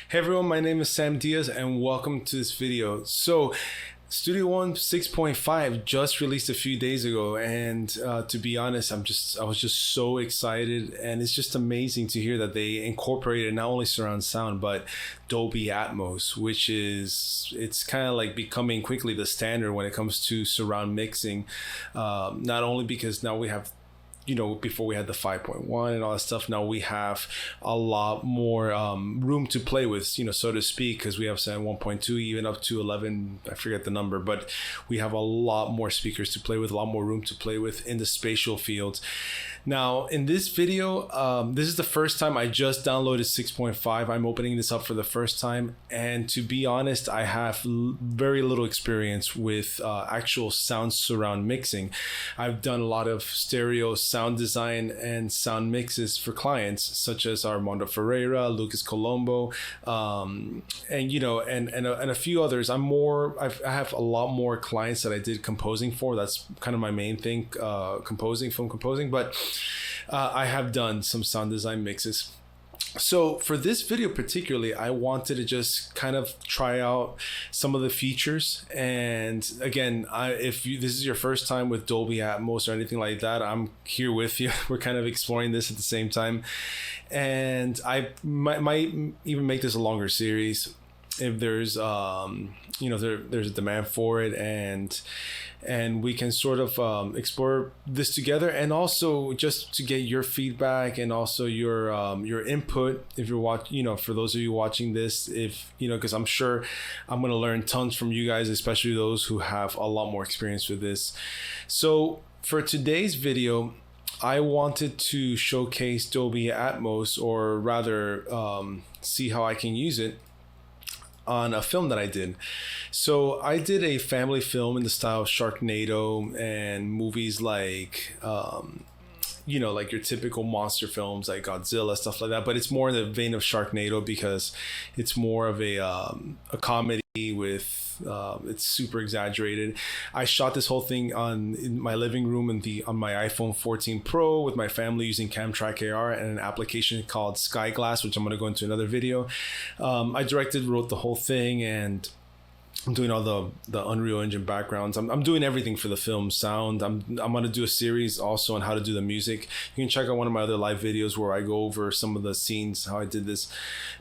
Hey everyone, my name is Sam Diaz and welcome to this video. So Studio One 6.5 just released a few days ago, and to be honest, I was just so excited, and it's just amazing to hear that they incorporated not only surround sound but Dolby Atmos, which is it's kind of like becoming quickly the standard when it comes to surround mixing. Not only because now we have, before we had the 5.1 and all that stuff, now we have a lot more room to play with, so to speak, because we have 1.2 even up to 11, I forget the number, but we have a lot more speakers to play with, a lot more room to play with in the spatial fields. Now in this video, this is the first time I just downloaded 6.5. I'm opening this up for the first time, and to be honest, I have very little experience with actual sound surround mixing. I've done a lot of stereo sound design and sound mixes for clients such as Armando Ferreira, Lucas Colombo, and a few others. I have a lot more clients that I did composing for. That's kind of my main thing, film composing, but I have done some sound design mixes. So for this video particularly, I wanted to just kind of try out some of the features. And again, if this is your first time with Dolby Atmos or anything like that, I'm here with you. We're kind of exploring this at the same time. And I might even make this a longer series if there's there's a demand for it, and we can sort of explore this together, and also just to get your feedback and also your input if you're for those of you watching this, if because I'm sure I'm going to learn tons from you guys, especially those who have a lot more experience with this. So for today's video, I wanted to showcase Dolby Atmos, or rather see how I can use it on a film that I did. So I did a family film in the style of Sharknado and movies like like your typical monster films like Godzilla, stuff like that, but it's more in the vein of Sharknado because it's more of a comedy with it's super exaggerated. I shot this whole thing in my living room on my iPhone 14 Pro with my family using Camtrack AR and an application called Skyglass, which I'm going to go into another video. I wrote the whole thing, and I'm doing all the Unreal Engine backgrounds. I'm doing everything for the film sound. I'm going to do a series also on how to do the music. You can check out one of my other live videos where I go over some of the scenes, how I did this.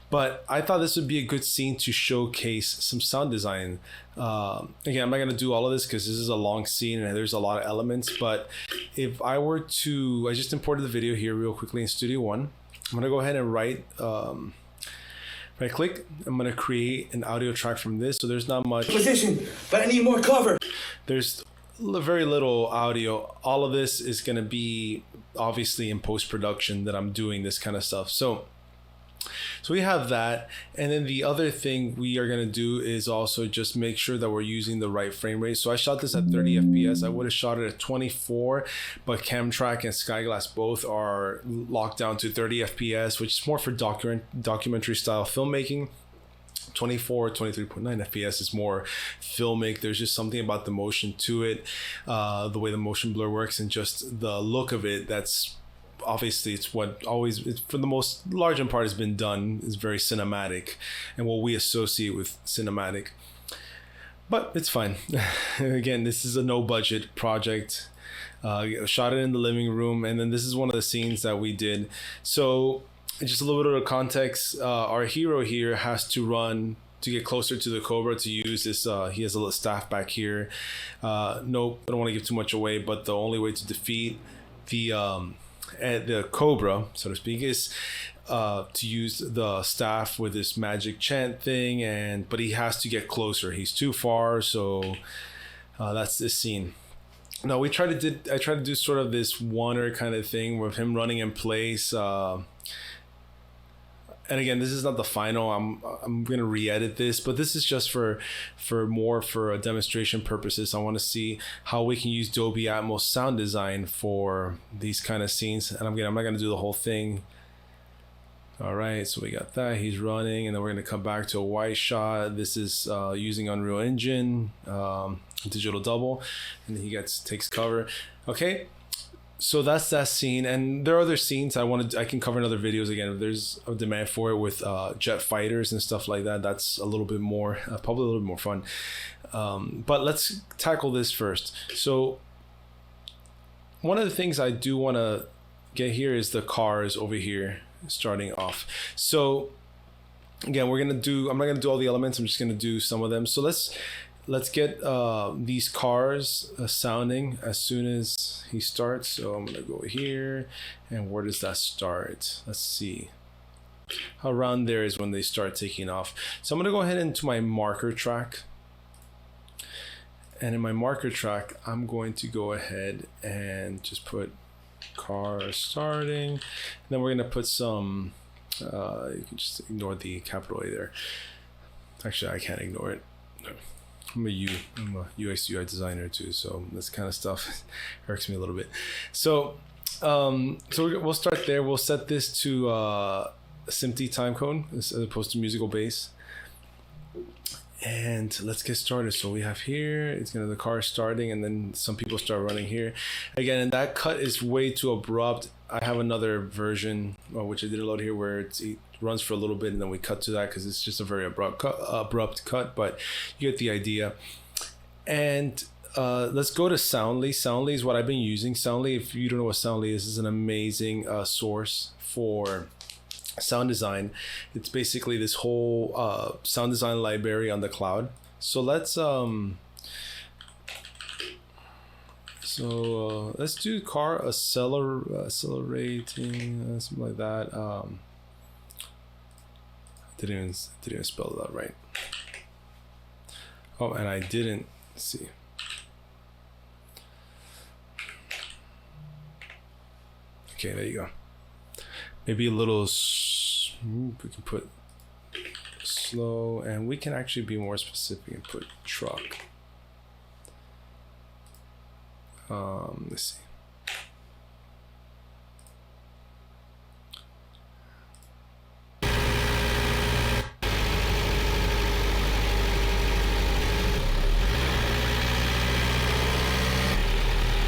But I thought this would be a good scene to showcase some sound design. Again, I'm not going to do all of this because this is a long scene and there's a lot of elements. But if I were to, I just imported the video here real quickly in Studio One. I'm going to go ahead and right click, I'm going to create an audio track from this. So there's not much position, but I need more cover. There's very little audio. All of this is going to be obviously in post-production that I'm doing this kind of stuff. So we have that, and then the other thing we are going to do is also just make sure that we're using the right frame rate. So I shot this at 30 FPS. I would have shot it at 24, but Camtrack and Skyglass both are locked down to 30 FPS, which is more for documentary style filmmaking. 24, 23.9 FPS is more filmic. There's just something about the motion to it, the way the motion blur works, and just the look of it. That's obviously it's for the most large part has been done, is very cinematic and what we associate with cinematic, but it's fine. Again, this is a no budget project. Shot it in the living room, and then this is one of the scenes that we did. So just a little bit of context. Our hero here has to run to get closer to the Cobra to use this. He has a little staff back here. Nope, I don't want to give too much away, but the only way to defeat the Cobra, so to speak, is to use the staff with this magic chant thing, but he has to get closer. He's too far, so that's this scene. Now I tried to do sort of this oneer kind of thing with him running in place. And again, this is not the final. I'm gonna re-edit this, but this is just for demonstration purposes. I want to see how we can use Dolby Atmos sound design for these kind of scenes. And I'm not gonna do the whole thing. All right, so we got that. He's running, and then we're gonna come back to a wide shot. This is using Unreal Engine, digital double, and then he takes cover. Okay. so that's that scene, and there are other scenes I can cover in other videos again if there's a demand for it, with jet fighters and stuff like that. That's a little bit more probably a little bit more fun, but let's tackle this first. So one of the things I do want to get here is the cars over here starting off. So again, I'm not gonna do all the elements, I'm just gonna do some of them. So let's get these cars sounding as soon as he starts. So I'm gonna go here, and where does that start? Let's see. Around there is when they start taking off. So I'm gonna go ahead into my marker track. And in my marker track, I'm going to go ahead and just put car starting. And then we're gonna put some, you can just ignore the capital A there. Actually, I can't ignore it. No. I'm a UX UI designer too, so this kind of stuff irks me a little bit. So we'll start there. We'll set this to SMPTE timecode as opposed to musical bass. And let's get started. So we have here, it's gonna the car starting, and then some people start running here again, and that cut is way too abrupt. I have another version which I did load here where it runs for a little bit and then we cut to that because it's just a very abrupt cut, but you get the idea. And let's go to Soundly. Soundly is what I've been using. Soundly, if you don't know what Soundly is an amazing source for sound design. It's basically this whole sound design library on the cloud. So let's do car accelerating, something like that. Didn't even spell that right. Oh, and I didn't see. Okay, there you go. Maybe a little, we can put slow, and we can actually be more specific and put truck. Let's see.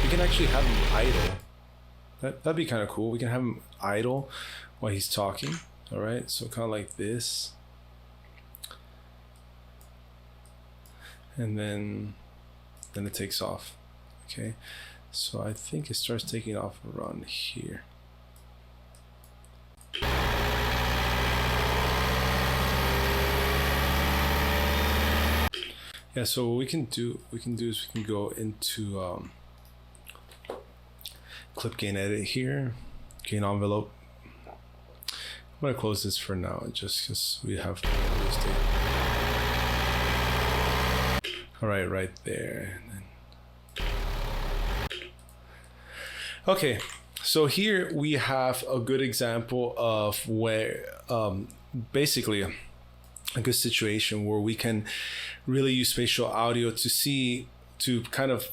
We can actually have him idle. That'd be kind of cool. We can have him idle while he's talking. All right, so kind of like this. And then it takes off. Okay, so I think it starts taking off around here. Yeah, so what we can do is we can go into clip gain edit here, gain envelope. I'm gonna close this for now just because we have real estate. All right there. And then... Okay, so here we have a good example of where basically a good situation where we can really use spatial audio to kind of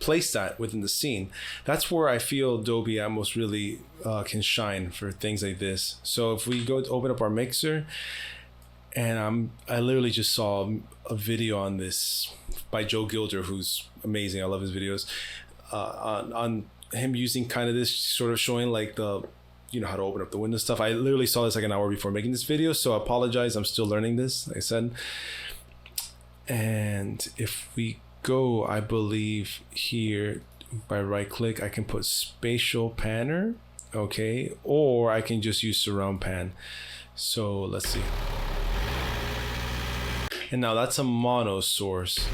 place that within the scene. That's where I feel Dolby Atmos really can shine for things like this. So if we go to open up our mixer, and I literally just saw a video on this by Joe Gilder, who's amazing. I love his videos, on him using kind of this sort of showing like the, you know, how to open up the window stuff. I literally saw this like an hour before making this video, so I apologize. I'm still learning this, like I said. And if we go, I believe here by right click, I can put spatial panner, okay, or I can just use surround pan. So let's see. And now that's a mono source.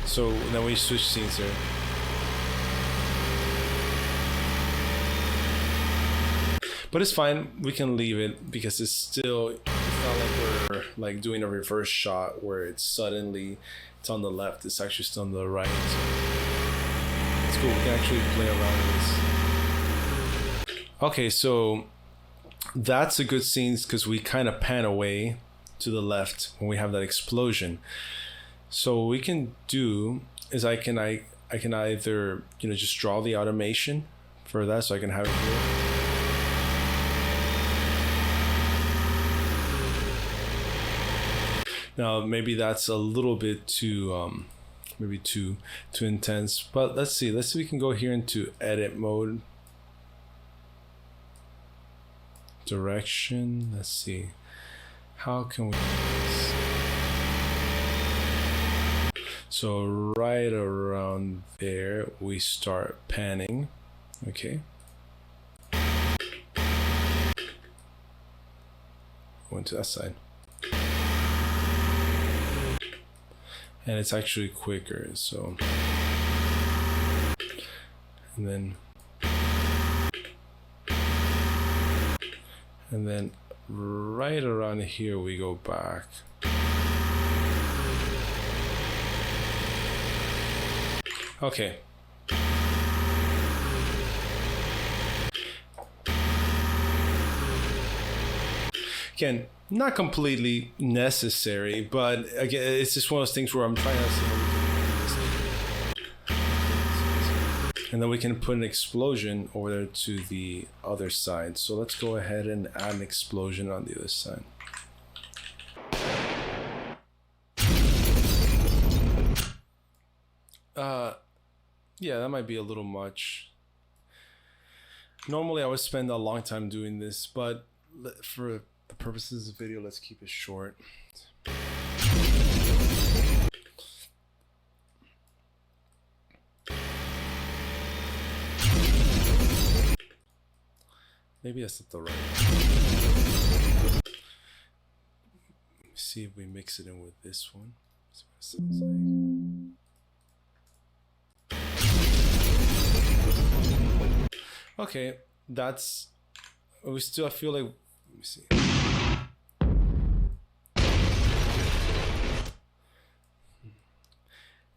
So then we switch scenes here. But it's fine, we can leave it because it's not like we're like doing a reverse shot where it's on the left, it's actually still on the right. So it's cool, we can actually play around with this. Okay, so that's a good scene because we kind of pan away to the left when we have that explosion. So what we can do is I can either, you know, just draw the automation for that, so I can have it here. Now maybe that's a little bit too maybe too intense, but let's see if we can go here into edit mode, direction. Let's see, how can we do this? So right around there we start panning. Okay, going to that side, and it's actually quicker. So, and then right around here we go back. Okay. Again, not completely necessary, but again, it's just one of those things where I'm trying to see how we can do this. And then we can put an explosion over there to the other side. So let's go ahead and add an explosion on the other side. Yeah, that might be a little much. Normally I would spend a long time doing this, but for the purposes of the video, let's keep it short. Maybe that's not the right one. Let me see if we mix it in with this one. See what it sounds like. Okay, that's, we still, I feel like, let me see.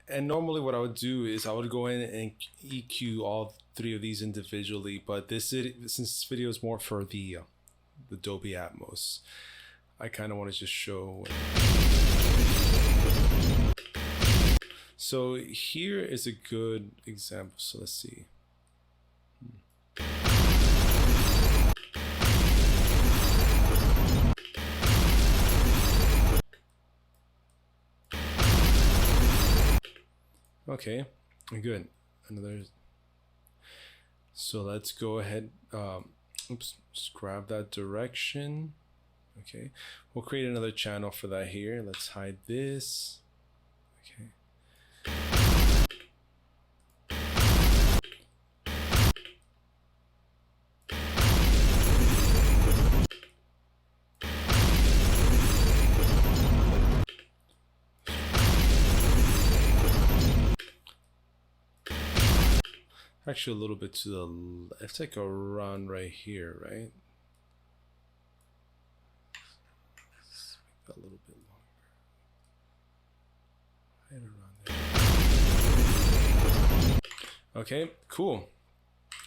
And normally what I would do is I would go in and EQ all three of these individually, but since this video is more for the Dolby Atmos, I kind of want to just show. So here is a good example. So let's see. Okay, good. Another. So let's go ahead. Oops, just grab that direction. Okay, we'll create another channel for that here. Let's hide this. Okay. Actually, a little bit to the left. Let's take a run right here, right? Let's make that a little bit longer. Right around there. Okay, cool.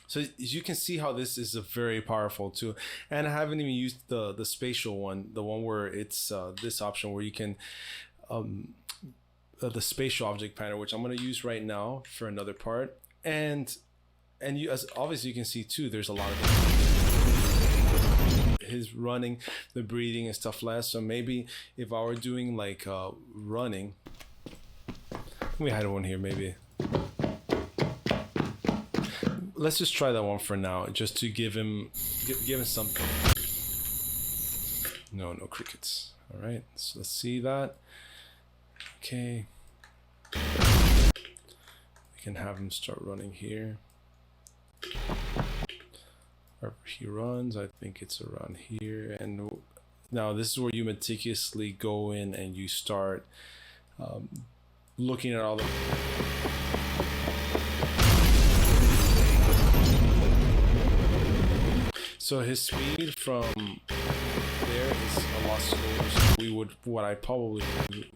So as you can see how this is a very powerful tool, and I haven't even used the spatial one, the one where it's this option where you can the spatial object panel, which I'm going to use right now for another part. And you, as obviously you can see too, there's a lot of his running, the breathing and stuff less. So maybe if I were doing like running, let me hide one here maybe. Let's just try that one for now, just to give him something. No crickets. All right, so let's see that. Okay. Can have him start running here. Wherever he runs, I think it's around here. And now this is where you meticulously go in and you start looking at all the. So his speed from there is a lot slower. So what I probably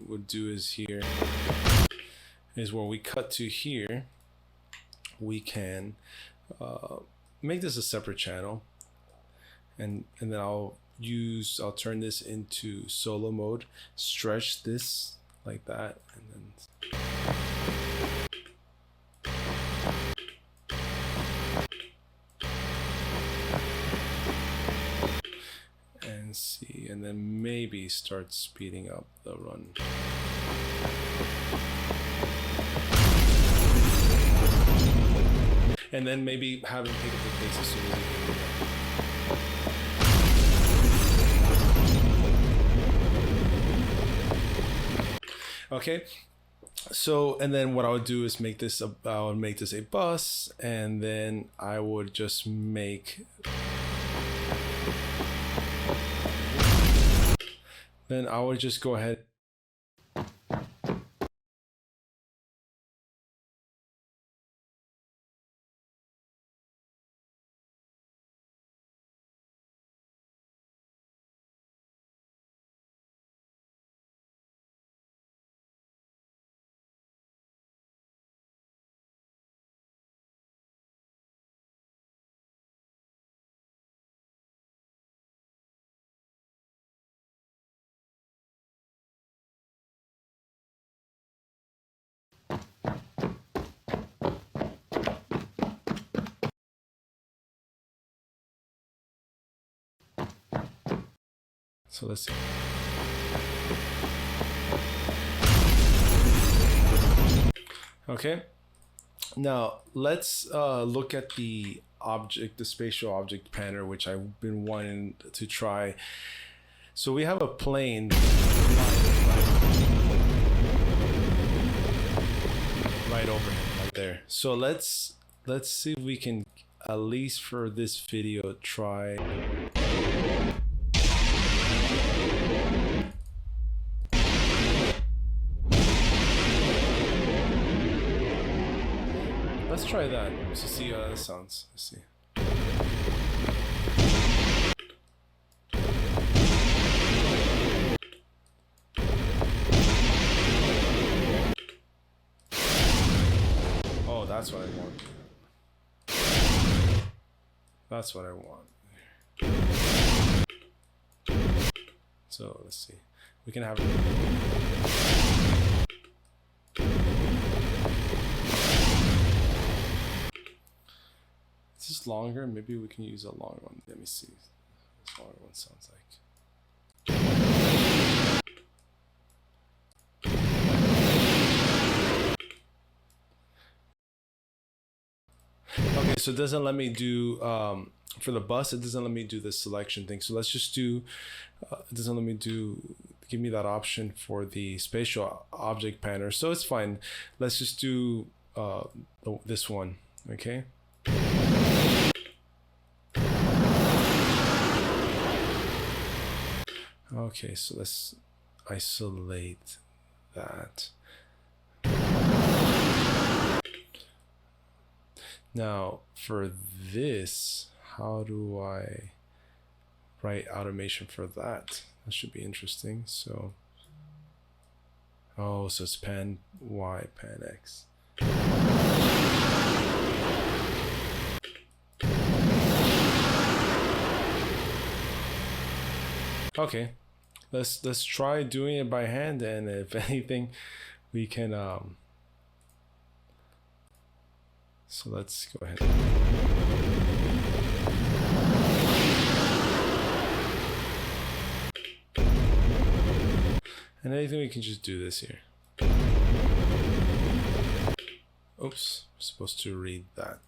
would do is here. Is where we cut to here, we can make this a separate channel, and then I'll turn this into solo mode, stretch this like that, and then see, and and then maybe start speeding up the run. And then maybe have him pick up the pace as soon as he can do that. Okay. So, and then what I would do is make this a bus, and then I would just make, then I would just go ahead. So let's see. Okay. Now let's look at the spatial object panner, which I've been wanting to try. So we have a plane right over him, right there. So let's see if we can, at least for this video, try. Let's try that to see how that sounds. Let's see. Oh, that's what I want. That's what I want. So let's see. We can have. Is this longer? Maybe we can use a long one. Let me see what this longer one sounds like. Okay, so it doesn't let me do for the bus. It doesn't let me do the selection thing. So let's just do. It doesn't let me do. Give me that option for the spatial object panner. So it's fine. Let's just do this one. Okay. Okay, so let's isolate that. Now for this, how do I write automation for that? That should be interesting. So, oh, so it's pan Y, pan X. Okay, let's try doing it by hand, and if anything, we can so let's go ahead. And anything, we can just do this here. Oops, I'm supposed to read that.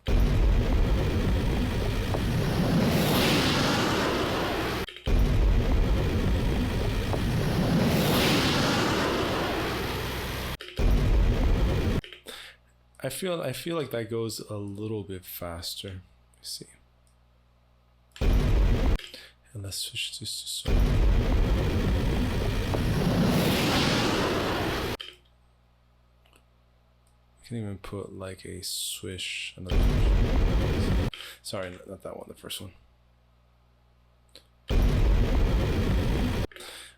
I feel like that goes a little bit faster. Let me see. And let's switch this to solo. We can even put like a swish, another swish. Sorry, not that one, the first one.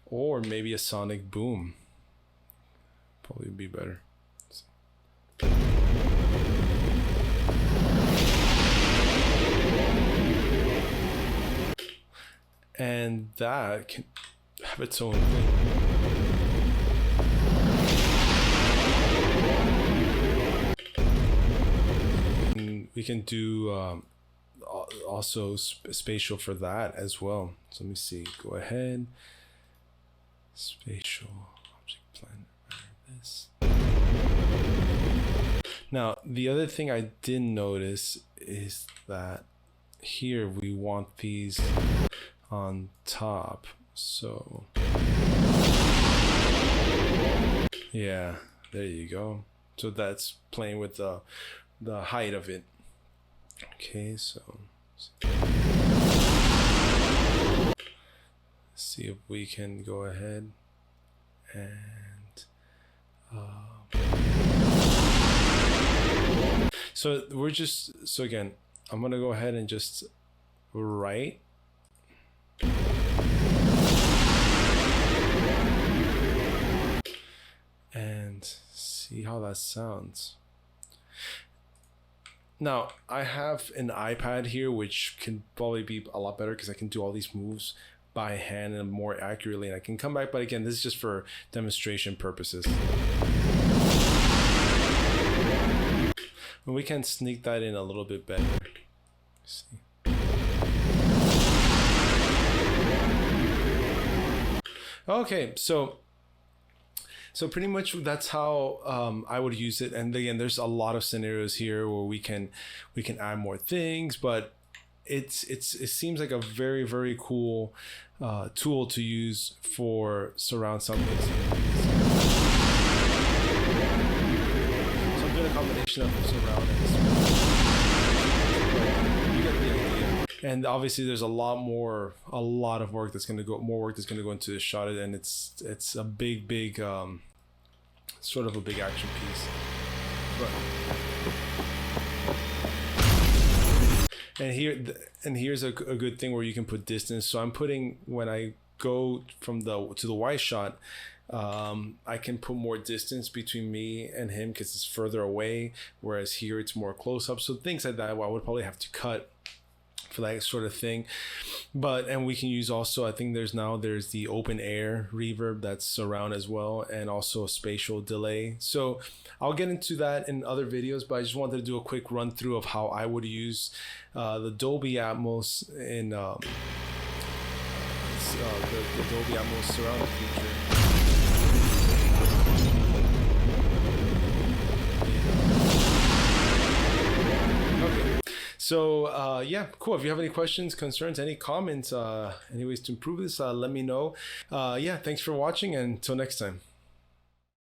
Or maybe a sonic boom. Probably be better. And that can have its own thing. And we can do also spatial for that as well. So let me see. Go ahead. Spatial object plan. This. Now, the other thing I did notice is that here we want these on top. So, yeah, there you go. So that's playing with the height of it. Okay, so see if we can go ahead and so we're just, so again, I'm gonna go ahead and just write and see how that sounds. Now, I have an iPad here, which can probably be a lot better because I can do all these moves by hand and more accurately, and I can come back, but again, this is just for demonstration purposes. And we can sneak that in a little bit better. Let's see. Okay, so pretty much that's how I would use it. And again, there's a lot of scenarios here where we can add more things, but it seems like a very, very cool tool to use for surround sound mixing. So I'm doing a combination of surround and you get the idea. And obviously there's a lot of work that's going to go into this shot, and it's a big sort of a big action piece. But and here's a good thing where you can put distance. So I'm putting, when I go from to the wide shot, I can put more distance between me and him because it's further away, whereas here it's more close up. So things like that, I would probably have to cut for that sort of thing. And we can use also, I think there's the open air reverb that's surround as well, and also a spatial delay. So I'll get into that in other videos, but I just wanted to do a quick run through of how I would use the Dolby Atmos in the Dolby Atmos surround feature. So yeah, cool. If you have any questions, concerns, any comments, any ways to improve this, let me know. Yeah, thanks for watching, and until next time.